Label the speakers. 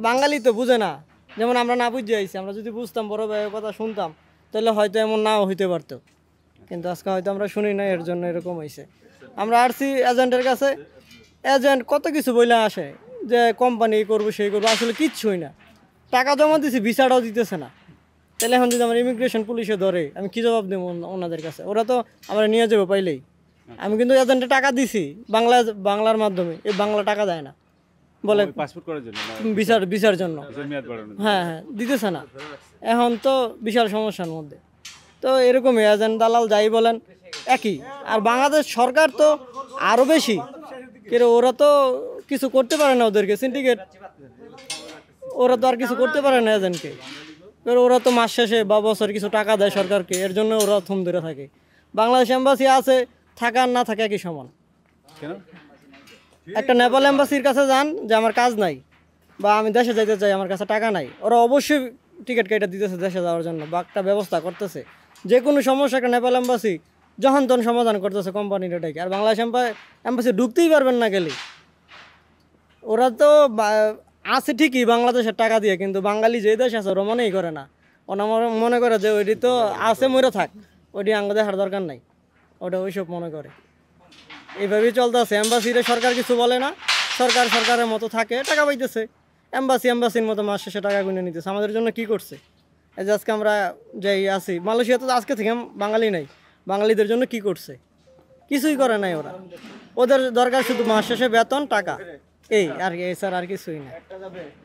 Speaker 1: বাঙালি তো বুঝে না, যেমন আমরা না বুঝে আইছি। আমরা যদি বুঝতাম, বড় ভাইয়ের কথা শুনতাম, তাহলে হয়তো এমন নাও হইতে পারতো, কিন্তু আজকে হয়তো আমরা শুনি না, এর জন্য এরকম হয়েছে। আমরা আসছি এজেন্টের কাছে, এজেন্ট কত কিছু বইলে আসে যে কোম্পানি করবো সেই করবো, আসলে কিচ্ছুই না। টাকা জমা দিছি, ভিসাটাও দিতেছে না। তাহলে এখন যদি আমার ইমিগ্রেশন পুলিশে ধরে, আমি কি জবাব দেবো ওনাদের কাছে? ওরা তো আমার নিয়ে যাবো পাইলেই। আমি কিন্তু এজেন্টে টাকা দিছি বাংলার মাধ্যমে, এই বাংলা টাকা দেয় না, বলে
Speaker 2: পাসপোর্ট করার জন্য,
Speaker 1: ভিসার জন্য। হ্যাঁ হ্যাঁ, দিতেছে না। এখন তো বিশাল সমস্যার মধ্যে। তো এরকমই এজেন্ট দালাল যাই বলেন একই। আর বাংলাদেশ সরকার তো আরও বেশি, কিন্তু ওরা তো কিছু করতে পারে না, ওদেরকে সিন্ডিকেট, ওরা তো আর কিছু করতে পারে না এজেন্টকে। ওরা তো মাস শেষে বা বছর কিছু টাকা দেয় সরকারকে, এর জন্য ওরা থম ধরে থাকে। বাংলাদেশ এম্বাসি আছে, থাকা আর না থাকে একই সমান। একটা নেপাল এম্বাসির কাছে যান যে আমার কাজ নাই বা আমি দেশে যাইতে চাই, আমার কাছে টাকা নাই, ওরা অবশ্যই টিকিট কেটে দিতেছে দেশে যাওয়ার জন্য, বা একটা ব্যবস্থা করতেছে। যে কোনো সমস্যা একটা নেপাল এম্বাসি যখন তখন সমাধান করতেছে কোম্পানির এটাকে। আর বাংলাদেশ এম্বাসি ঢুকতেই পারবেন না গেলে। ওরা তো আছে ঠিকই বাংলাদেশের টাকা দিয়ে, কিন্তু বাঙালি যে দেশ আছে ওরা মনেই করে না। ওরা মনে করে যে ওইটি তো আছে, মরে থাক, ওইটি আঙ্গ দেখার দরকার নাই, ওটা ওইসব মনে করে। এইভাবেই চলতেছে। এম্বাসিরে সরকার কিছু বলে না, সরকারের মতো থাকে, টাকা পাইতেছে। এম্বাসির মতো মাস শেষে টাকা গুনে নিতেছে। আমাদের জন্য কি করছে? এই যে আজকে আমরা যাই আছি মালয়েশিয়াতে, আজকে থেকে বাঙালি নাই, বাঙালিদের জন্য কি করছে? কিছুই করে নাই ওরা। ওদের দরকার শুধু মাস শেষে বেতন, টাকা, এই আর কি, এছাড়া আর কিছুই না।